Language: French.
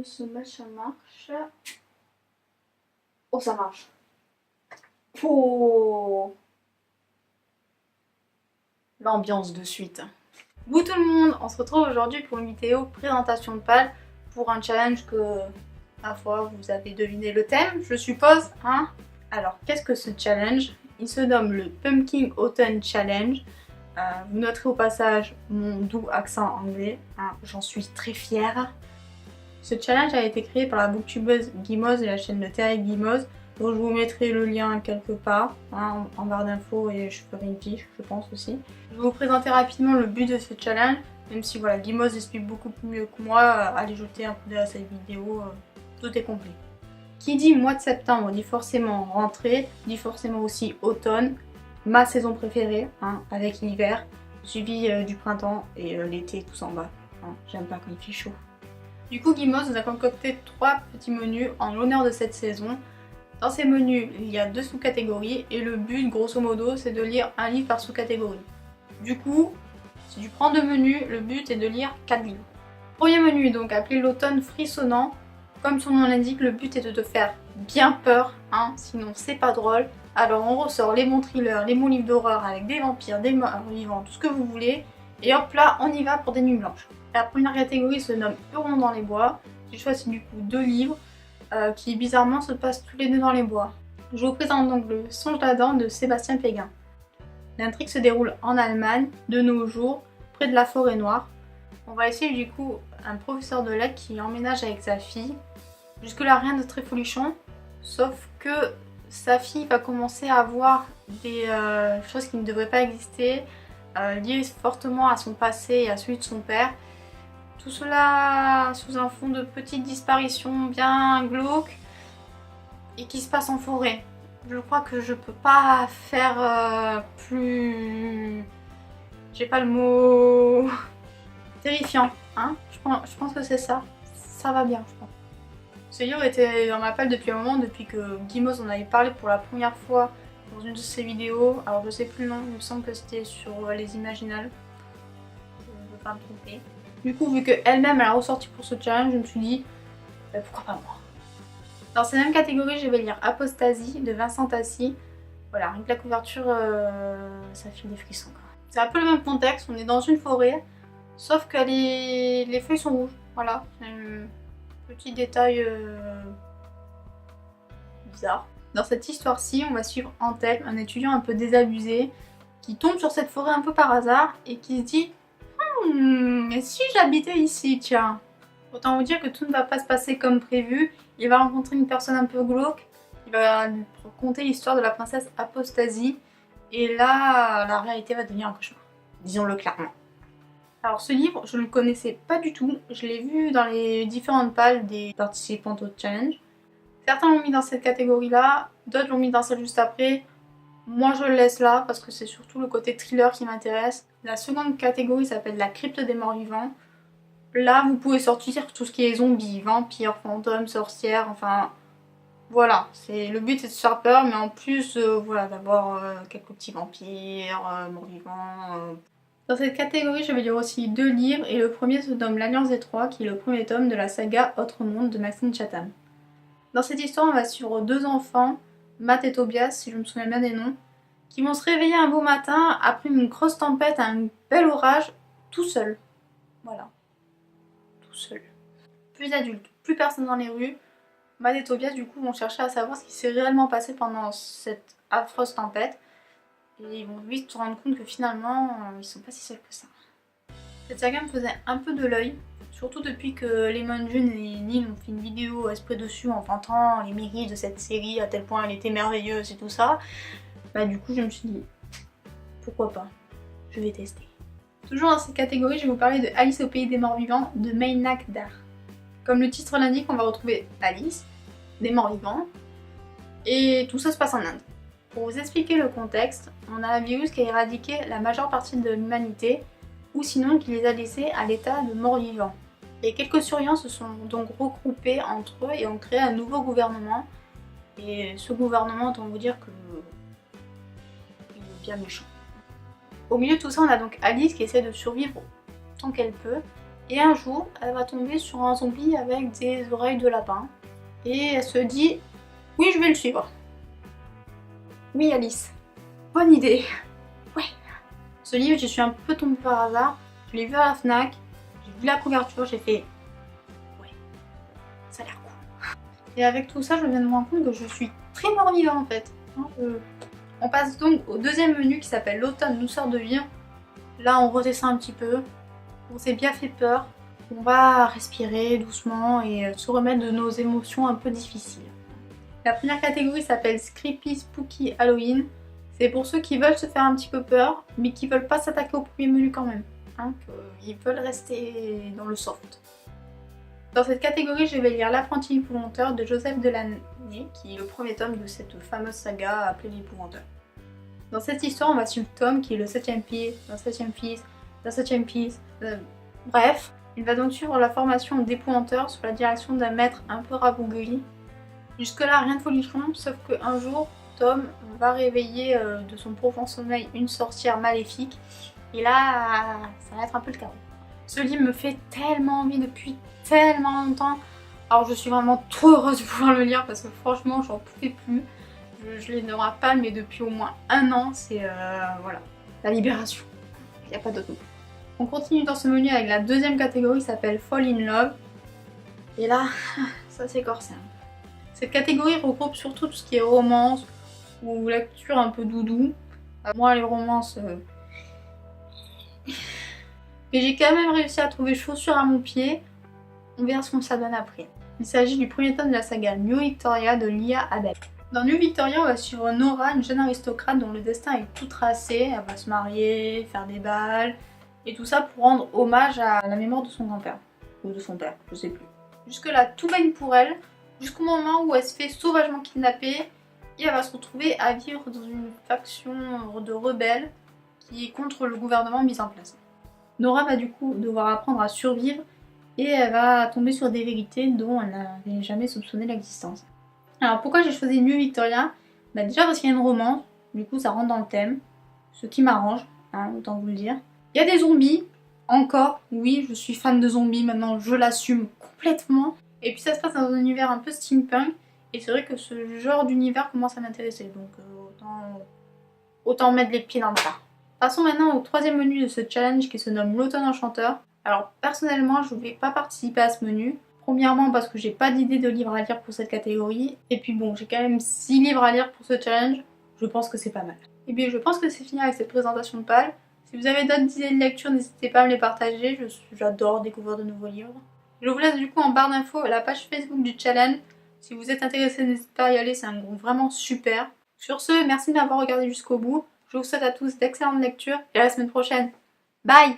ce machin marche. Oh, ça marche. Oh, l'ambiance de suite. Bonjour tout le monde, on se retrouve aujourd'hui pour une vidéo présentation de pal pour un challenge que, à fois, vous avez deviné le thème, je suppose, hein. Alors, qu'est-ce que ce challenge? Il se nomme le Pumpkin Autumn Challenge. Vous noterez au passage mon doux accent anglais, hein, j'en suis très fière. Ce challenge a été créé par la booktubeuse Guimauze et la chaîne de Thérèse Guimauze, donc je vous mettrai le lien quelque part, hein, en barre d'infos, et je ferai une fiche, je pense aussi. Je vais vous présenter rapidement le but de ce challenge, même si voilà, Guimauze explique beaucoup mieux que moi, allez jeter un coup d'œil à cette vidéo, tout est complet. Qui dit mois de septembre dit forcément rentrée, dit forcément aussi automne, ma saison préférée, hein, avec l'hiver, suivi du printemps et l'été tout en bas. Hein, j'aime pas quand il fait chaud. Du coup, Guimauze nous a concocté 3 petits menus en l'honneur de cette saison. Dans ces menus, il y a 2 sous-catégories et le but, grosso modo, c'est de lire un livre par sous-catégorie. Du coup, si tu prends 2 menus, le but est de lire 4 livres. Premier menu, donc appelé l'automne frissonnant. Comme son nom l'indique, le but est de te faire bien peur, hein, sinon c'est pas drôle. Alors on ressort les bons thrillers, les bons livres d'horreur avec des vampires, des morts vivants, tout ce que vous voulez. Et hop là, on y va pour des nuits blanches. La première catégorie se nomme Hurlons dans les bois. J'ai choisi du coup 2 livres qui bizarrement se passent tous les deux dans les bois. Je vous présente donc le Songe d'Adam de Sébastien Péguin. L'intrigue se déroule en Allemagne, de nos jours, près de la forêt noire. On va essayer du coup un professeur de lettres qui emménage avec sa fille. Jusque là rien de très folichon, sauf que sa fille va commencer à avoir des choses qui ne devraient pas exister, liées fortement à son passé et à celui de son père. Tout cela sous un fond de petites disparitions bien glauques et qui se passe en forêt. Je crois que je peux pas faire plus... J'ai pas le mot... terrifiant, hein. Je pense que c'est ça. Ça va bien, je pense. Ce livre était dans ma palle depuis un moment, depuis que Guimauze en avait parlé pour la première fois dans une de ses vidéos. Alors je sais plus le nom, il me semble que c'était sur les Imaginales. Je ne veux pas me tromper. Du coup, vu qu'elle-même elle a ressorti pour ce challenge, je me suis dit, pourquoi pas moi. Dans cette même catégorie, je vais lire Apostasie de Vincent Tassi. Voilà, rien que la couverture, ça file des frissons. C'est un peu le même contexte, on est dans une forêt, sauf que les feuilles sont rouges. Voilà, c'est un petit détail bizarre. Dans cette histoire-ci, on va suivre Anthelme, un étudiant un peu désabusé, qui tombe sur cette forêt un peu par hasard et qui se dit mais si j'habitais ici, tiens. Autant vous dire que tout ne va pas se passer comme prévu. Il va rencontrer une personne un peu glauque. Il va lui raconter l'histoire de la princesse Apostasie. Et là, la réalité va devenir un cauchemar. Disons-le clairement. Alors ce livre, je ne le connaissais pas du tout. Je l'ai vu dans les différentes palles des participantes au challenge. Certains l'ont mis dans cette catégorie-là. D'autres l'ont mis dans celle juste après. Moi je le laisse là parce que c'est surtout le côté thriller qui m'intéresse. La seconde catégorie s'appelle la crypte des morts vivants. Là vous pouvez sortir tout ce qui est zombies, vampires, fantômes, sorcières, enfin voilà. Le but c'est de se faire peur mais en plus voilà, d'avoir quelques petits vampires, morts vivants. Dans cette catégorie je vais lire aussi 2 livres et le premier se nomme L'Alliance des Trois qui est le premier tome de la saga Autre Monde de Maxime Chatham. Dans cette histoire on va suivre 2 enfants, Matt et Tobias, si je me souviens bien des noms, qui vont se réveiller un beau matin après une grosse tempête, un bel orage, tout seuls. Voilà. Tout seuls. Plus adultes, plus personne dans les rues. Matt et Tobias, du coup, vont chercher à savoir ce qui s'est réellement passé pendant cette affreuse tempête. Et ils vont vite se rendre compte que finalement, ils sont pas si seuls que ça. Cette saga me faisait un peu de l'œil. Surtout depuis que Lemon June et Neil ont fait une vidéo esprit dessus en vantant les mérites de cette série, à tel point elle était merveilleuse et tout ça. Bah du coup je me suis dit, pourquoi pas, je vais tester. Toujours dans cette catégorie, je vais vous parler de Alice au pays des morts vivants de Meinak Dar. Comme le titre l'indique, on va retrouver Alice, des morts vivants, et tout ça se passe en Inde. Pour vous expliquer le contexte, on a un virus qui a éradiqué la majeure partie de l'humanité, ou sinon qui les a laissés à l'état de morts vivants. Et quelques surveillants se sont donc regroupés entre eux et ont créé un nouveau gouvernement. Et ce gouvernement, autant vous dire que il est bien méchant. Au milieu de tout ça, on a donc Alice qui essaie de survivre tant qu'elle peut. Et un jour, elle va tomber sur un zombie avec des oreilles de lapin. Et elle se dit, oui, je vais le suivre. Oui, Alice, bonne idée. Ouais. Ce livre, j'y suis un peu tombée par hasard. Je l'ai vu à la Fnac, j'ai vu la couverture, j'ai fait, ouais, ça a l'air cool. Et avec tout ça, je viens de me rendre compte que je suis très mort-vivant en fait. On passe donc au deuxième menu qui s'appelle L'automne nous sort de vivre. Là, on redescend un petit peu. On s'est bien fait peur. On va respirer doucement et se remettre de nos émotions un peu difficiles. La première catégorie s'appelle Creepy Spooky Halloween. C'est pour ceux qui veulent se faire un petit peu peur, mais qui veulent pas s'attaquer au premier menu quand même. Hein, ils veulent rester dans le soft. Dans cette catégorie, je vais lire L'apprenti épouvanteur de Joseph Delaney, qui est le premier tome de cette fameuse saga appelée l'épouvanteur. Dans cette histoire, on va suivre Tom, qui est le 7ème fils, d'un 7ème fils, d'un 7ème fils. Bref, il va donc suivre la formation d'épouvanteur sous la direction d'un maître un peu rabougri. Jusque-là, rien de folichon, sauf qu'un jour, Tom va réveiller de son profond sommeil une sorcière maléfique. Et là, ça va être un peu le chaos. Ce livre me fait tellement envie depuis tellement longtemps. Alors je suis vraiment trop heureuse de pouvoir le lire parce que franchement, j'en pouvais plus. Je l'ai dans la palme mais depuis au moins un an, c'est voilà, la libération. Il n'y a pas d'autre mot. On continue dans ce menu avec la deuxième catégorie qui s'appelle Fall in Love. Et là, ça c'est corsé. Cette catégorie regroupe surtout tout ce qui est romance ou lecture un peu doudou. Moi les romances... Mais j'ai quand même réussi à trouver chaussure à mon pied. On verra ce qu'on ça donne après. Il s'agit du premier tome de la saga New Victoria de Lia Adel. Dans New Victoria, on va suivre Nora, une jeune aristocrate dont le destin est tout tracé. Elle va se marier, faire des bals, et tout ça pour rendre hommage à la mémoire de son grand-père. Ou de son père, je sais plus. Jusque là, tout baigne pour elle, jusqu'au moment où elle se fait sauvagement kidnapper, et elle va se retrouver à vivre dans une faction de rebelles qui est contre le gouvernement mis en place. Nora va du coup devoir apprendre à survivre et elle va tomber sur des vérités dont elle n'avait jamais soupçonné l'existence. Alors pourquoi j'ai choisi New Victoria? Déjà parce qu'il y a une romance, du coup ça rentre dans le thème, ce qui m'arrange, hein, autant vous le dire. Il y a des zombies, encore, oui je suis fan de zombies maintenant, je l'assume complètement. Et puis ça se passe dans un univers un peu steampunk et c'est vrai que ce genre d'univers commence à m'intéresser, donc autant mettre les pieds dans le plat. Passons maintenant au troisième menu de ce challenge qui se nomme l'automne enchanteur. Alors personnellement je ne vais pas participer à ce menu. Premièrement parce que j'ai pas d'idée de livres à lire pour cette catégorie. Et puis bon, j'ai quand même 6 livres à lire pour ce challenge. Je pense que c'est pas mal. Et bien je pense que c'est fini avec cette présentation de PAL. Si vous avez d'autres idées de lecture, n'hésitez pas à me les partager. J'adore découvrir de nouveaux livres. Je vous laisse du coup en barre d'infos la page Facebook du challenge. Si vous êtes intéressé, n'hésitez pas à y aller, c'est un groupe vraiment super. Sur ce, merci de m'avoir regardé jusqu'au bout. Je vous souhaite à tous d'excellentes lectures et à la semaine prochaine. Bye!